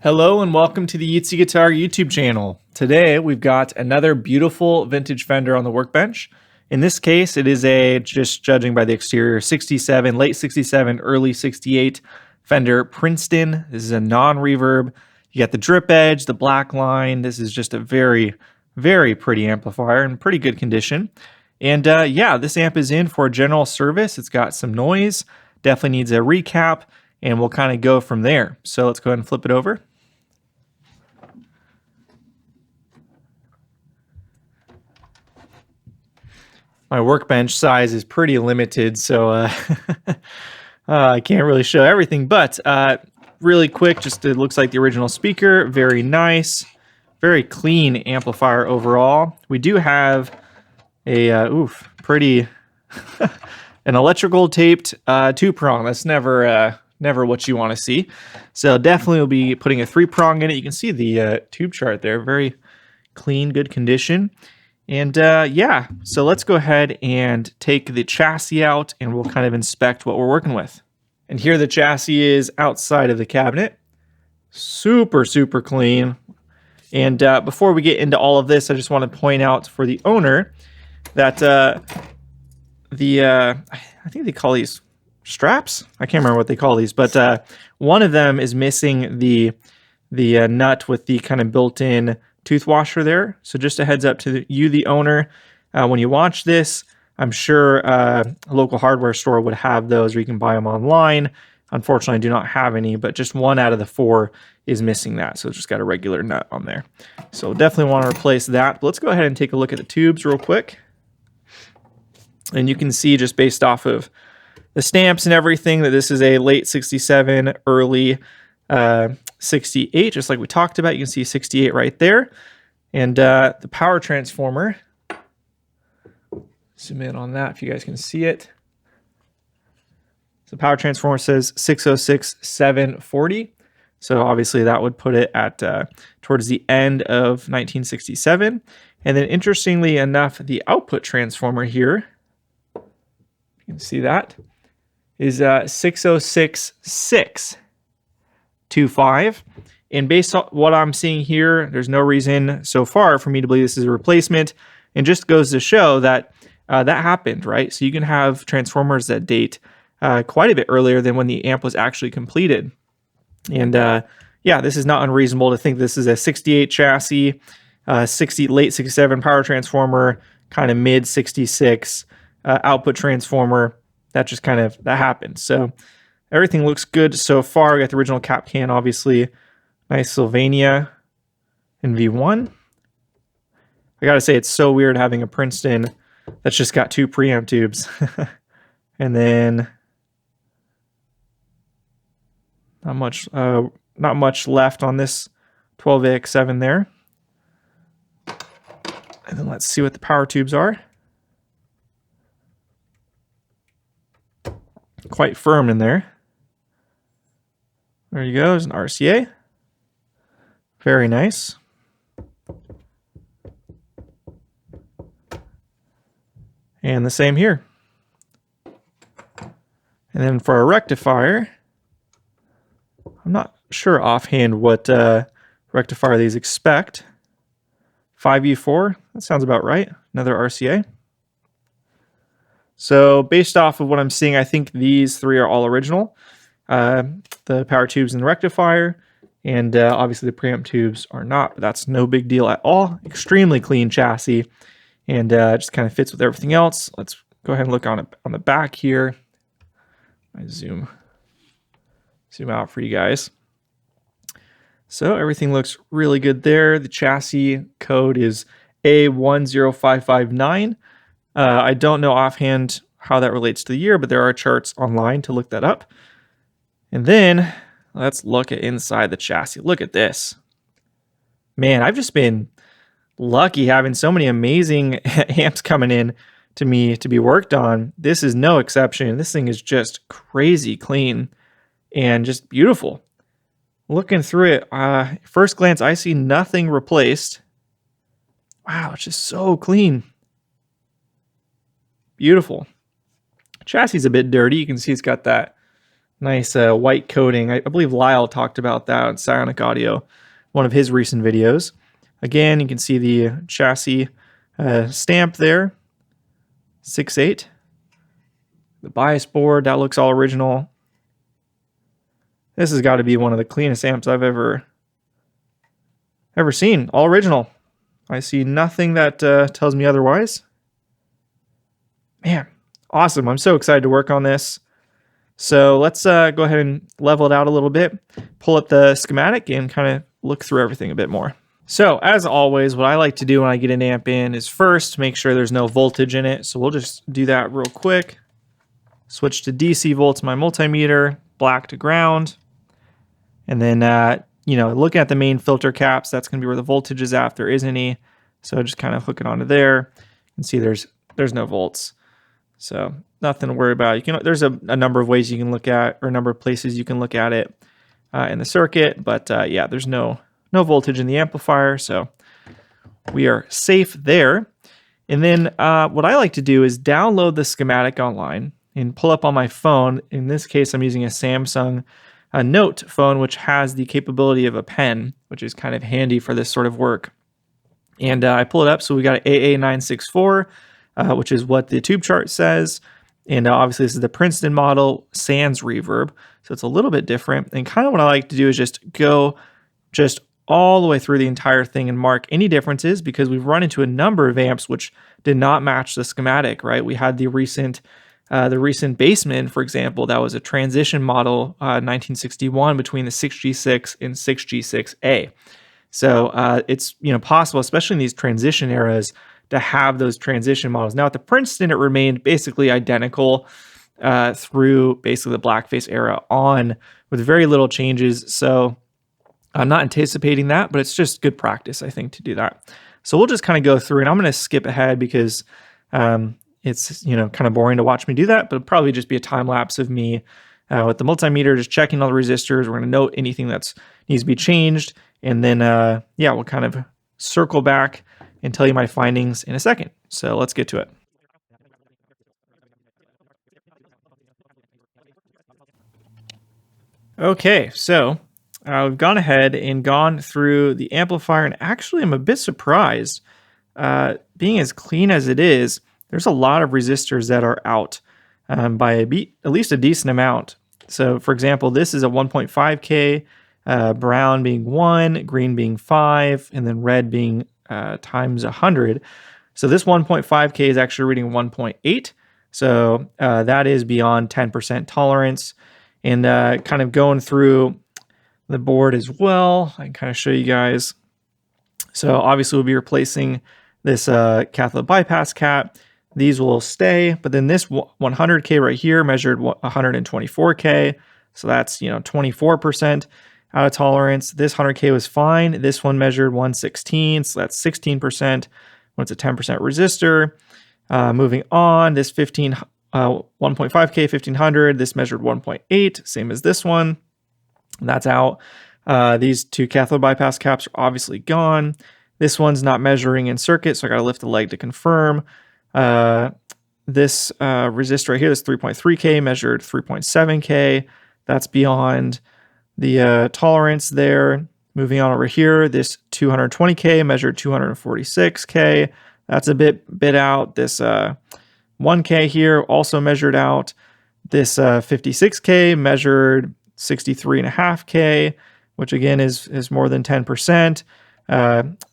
Hello and welcome to the Yeatsy Guitar YouTube channel. Today we've got another beautiful vintage Fender on the workbench. In this case, it is a, just judging by the exterior, 67, late 67, early 68 Fender Princeton. This is a non-reverb. You got the drip edge, the black line. This is just a very, very pretty amplifier in pretty good condition. And yeah, this amp is in for a general service. It's got some noise, definitely needs a recap, and we'll kind of go from there. So let's go ahead and flip it over. My workbench size is pretty limited, so I can't really show everything, but really quick, just it looks like the original speaker, very nice, very clean amplifier overall. We do have a, pretty, an electrical taped two-prong. That's never what you want to see. So definitely we'll be putting a three-prong in it. You can see the tube chart there, very clean, good condition. And yeah, so let's go ahead and take the chassis out and we'll kind of inspect what we're working with. And here the chassis is outside of the cabinet. Super, super clean. And before we get into all of this, I just want to point out for the owner that I think they call these straps. I can't remember what they call these, but one of them is missing the nut with the kind of built-in tooth washer there. So just a heads up to you, the owner, when you watch this, I'm sure a local hardware store would have those, or you can buy them online. Unfortunately, I do not have any, but just one out of the four is missing that. So it's just got a regular nut on there. So definitely want to replace that. But let's go ahead and take a look at the tubes real quick. And you can see just based off of the stamps and everything that this is a late 67, early 68, just like we talked about. You can see 68 right there. And the power transformer, zoom in on that if you guys can see it. So power transformer says 606 740. So obviously that would put it at towards the end of 1967. And then interestingly enough, the output transformer here, you can see that, is 606 625. And based on what I'm seeing here, there's no reason so far for me to believe this is a replacement. And just goes to show that that happened, right? So you can have transformers that date quite a bit earlier than when the amp was actually completed. And yeah, this is not unreasonable to think this is a 68 chassis, late 67 power transformer, kind of mid 66 output transformer. That just kind of, that happened. So everything looks good so far. We got the original cap can, obviously. Nice Sylvania in V1. I gotta say, it's so weird having a Princeton that's just got two preamp tubes. And then not much left on this 12AX7 there. And then let's see what the power tubes are. Quite firm in there. There you go, there's an RCA. Very nice. And the same here. And then for a rectifier, I'm not sure offhand what rectifier these expect. 5U4, that sounds about right. Another RCA. So based off of what I'm seeing, I think these three are all original. The power tubes and the rectifier, and obviously the preamp tubes are not, but that's no big deal at all. Extremely clean chassis, and just kind of fits with everything else. Let's go ahead and look on the back here. I zoom out for you guys. So everything looks really good there. The chassis code is A10559. I don't know offhand how that relates to the year, but there are charts online to look that up. And then let's look at inside the chassis. Look at this. Man, I've just been lucky having so many amazing amps coming in to me to be worked on. This is no exception. This thing is just crazy clean and just beautiful. Looking through it, first glance, I see nothing replaced. Wow, it's just so clean. Beautiful. Chassis is a bit dirty. You can see it's got that Nice white coating. I believe Lyle talked about that on Psionic Audio, one of his recent videos. Again, you can see the chassis stamp there, 6.8. The bias board, that looks all original. This has got to be one of the cleanest amps I've ever seen. All original. I see nothing that tells me otherwise. Man, awesome. I'm so excited to work on this. So let's go ahead and level it out a little bit, pull up the schematic, and kind of look through everything a bit more. So as always, what I like to do when I get an amp in is first make sure there's no voltage in it. So we'll just do that real quick. Switch to DC volts, my multimeter, black to ground. And then, looking at the main filter caps, that's going to be where the voltage is at if there is any. So just kind of hook it onto there. You can see there's no volts. So nothing to worry about. There's a number of ways you can look at, or a number of places you can look at it in the circuit. But yeah, there's no voltage in the amplifier. So we are safe there. And then what I like to do is download the schematic online and pull up on my phone. In this case, I'm using a Samsung Note phone, which has the capability of a pen, which is kind of handy for this sort of work. And I pull it up. So we got an AA964, which is what the tube chart says. And obviously this is the Princeton model sans reverb. So it's a little bit different. And kind of what I like to do is just go all the way through the entire thing and mark any differences, because we've run into a number of amps which did not match the schematic, right? We had the recent Bassman, for example, that was a transition model, 1961, between the 6G6 and 6G6A. So it's possible, especially in these transition eras, to have those transition models. Now at the Princeton, it remained basically identical through basically the blackface era on, with very little changes. So I'm not anticipating that, but it's just good practice, I think, to do that. So we'll just kind of go through, and I'm going to skip ahead because it's kind of boring to watch me do that, but it'll probably just be a time lapse of me with the multimeter, just checking all the resistors. We're going to note anything that needs to be changed, and then we'll kind of circle back and tell you my findings in a second. So let's get to it. Okay, so we've gone ahead and gone through the amplifier, and actually I'm a bit surprised. Being as clean as it is, there's a lot of resistors that are out by at least a decent amount. So for example, this is a 1.5K, brown being 1, green being 5, and then red being times 100. So this 1.5K is actually reading 1.8. So that is beyond 10% tolerance. And kind of going through the board as well, I can kind of show you guys. So obviously we'll be replacing this cathode bypass cap. These will stay, but then this 100K right here measured 124K. So that's, 24% out of tolerance. This 100K was fine. This one measured 116, so that's 16% when it's a 10% resistor. Moving on, this 1.5K 1500, this measured 1.8, same as this one. That's out. These two cathode bypass caps are obviously gone. This one's not measuring in circuit, so I got to lift the leg to confirm. This resistor right here, this 3.3K measured 3.7K. That's beyond the tolerance there. Moving on over here, this 220K measured 246K. That's a bit out. This 1K here also measured out. This 56K measured 63.5K, which again is more than 10%.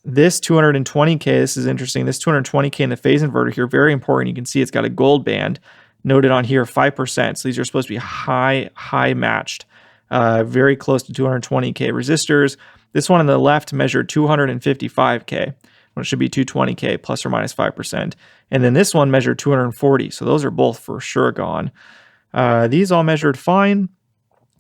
This 220K, this is interesting. This 220K in the phase inverter here, very important. You can see it's got a gold band noted on here, 5%. So these are supposed to be high matched, very close to 220K resistors. This one on the left measured 255K, when it should be 220K plus or minus 5%. And then this one measured 240. So those are both for sure gone. These all measured fine.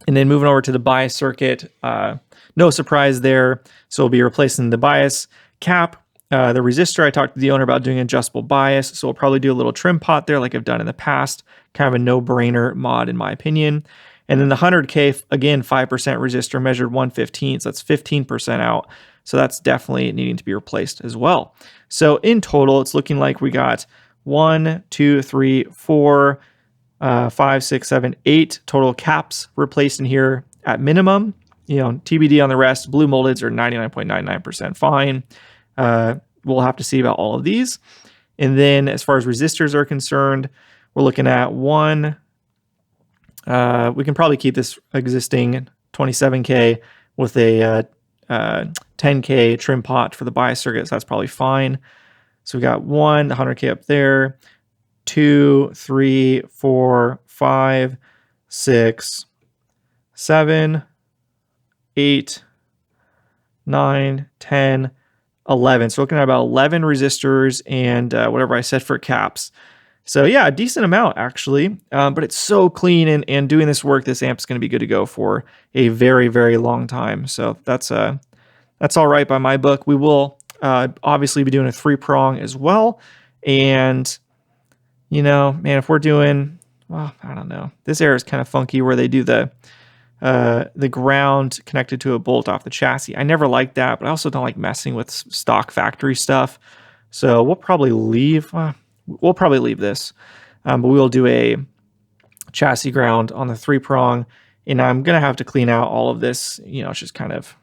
And then moving over to the bias circuit, no surprise there. So we'll be replacing the bias cap. The resistor, I talked to the owner about doing adjustable bias. So we'll probably do a little trim pot there like I've done in the past. Kind of a no-brainer mod in my opinion. And then the 100K, again, 5% resistor measured 115. So that's 15% out. So that's definitely needing to be replaced as well. So in total, it's looking like we got 1, 2, 3, 4, 5, 6, 7, 8 total caps replaced in here at minimum. You know, TBD on the rest. Blue moldeds are 99.99% fine. We'll have to see about all of these. And then as far as resistors are concerned, we're looking at one. We can probably keep this existing 27K with a 10K trim pot for the bias circuit, so that's probably fine. So we got 1, the 100K up there, 2, 3, 4, 5, 6, 7, 8, 9, 10, 11. So looking at about 11 resistors and whatever I said for caps. So yeah, a decent amount actually, but it's so clean, and doing this work, this amp is going to be good to go for a very, very long time. So that's all right by my book. We will obviously be doing a 3-prong as well. And, you know, man, if we're doing, well, I don't know. This era is kind of funky where they do the ground connected to a bolt off the chassis. I never liked that, but I also don't like messing with stock factory stuff. So we'll probably leave this, but we will do a chassis ground on the 3-prong, and I'm going to have to clean out all of this. You know, it's just kind of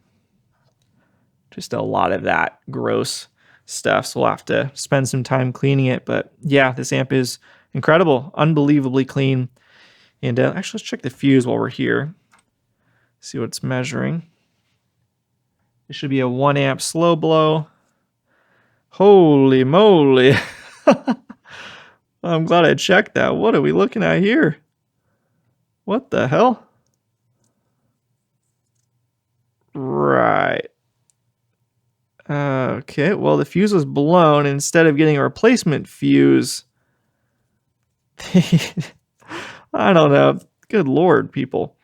just a lot of that gross stuff. So we'll have to spend some time cleaning it. But yeah, this amp is incredible, unbelievably clean. And actually, let's check the fuse while we're here. See what it's measuring. It should be a 1 amp slow blow. Holy moly. I'm glad I checked that. What are we looking at here? What the hell? Right. Okay, well, the fuse was blown. Instead of getting a replacement fuse, I don't know. Good Lord, people.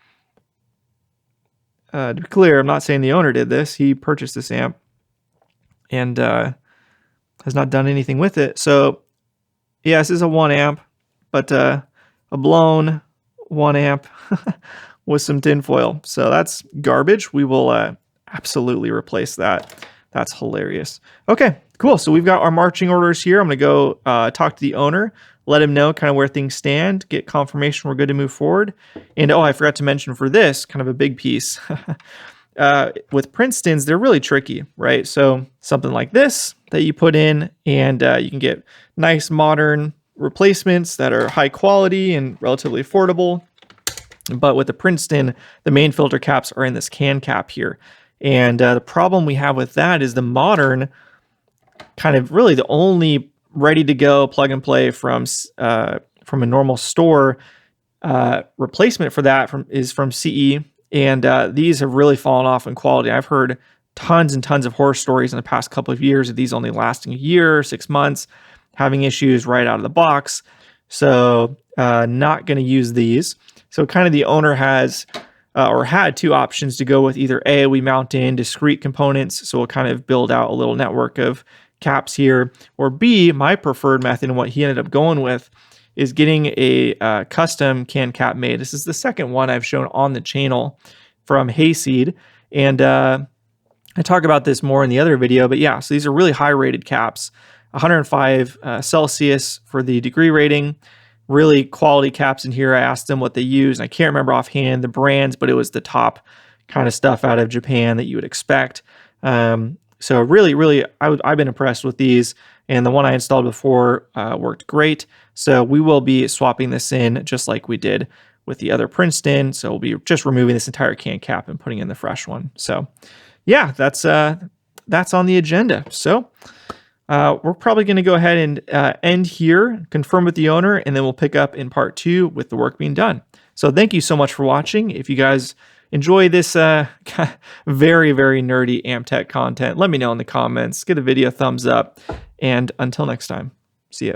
To be clear, I'm not saying the owner did this. He purchased this amp and has not done anything with it. So, yeah, this is a 1 amp, but a blown 1 amp with some tinfoil. So that's garbage. We will absolutely replace that. That's hilarious. Okay, cool. So we've got our marching orders here. I'm going to go talk to the owner, let him know kind of where things stand, get confirmation we're good to move forward. And oh, I forgot to mention for this, kind of a big piece. With Princetons, they're really tricky, right? So something like this that you put in, and you can get nice modern replacements that are high quality and relatively affordable. But with the Princeton, the main filter caps are in this can cap here. And the problem we have with that is the modern, kind of really the only ready to go plug and play from a normal store replacement for that is from CE. And these have really fallen off in quality. I've heard tons and tons of horror stories in the past couple of years of these only lasting a year, 6 months, having issues right out of the box. So not going to use these. So kind of the owner has or had 2 options to go with. Either A, we mount in discrete components, so we'll kind of build out a little network of caps here, or B, my preferred method and what he ended up going with is getting a custom can cap made. This is the second one I've shown on the channel from Hayseed, and I talk about this more in the other video, but yeah, so these are really high rated caps, 105 Celsius for the degree rating. Really quality caps in here. I asked them what they use, and I can't remember offhand the brands, but it was the top kind of stuff out of Japan that you would expect. So really, I've been impressed with these, and the one I installed before worked great. So we will be swapping this in just like we did with the other Princeton. So we'll be just removing this entire can cap and putting in the fresh one. So yeah, that's on the agenda. So we're probably going to go ahead and end here, confirm with the owner, and then we'll pick up in part 2 with the work being done. So thank you so much for watching. If you guys enjoy this very, very nerdy amp tech content, let me know in the comments. Give the video a thumbs up. And until next time, see ya.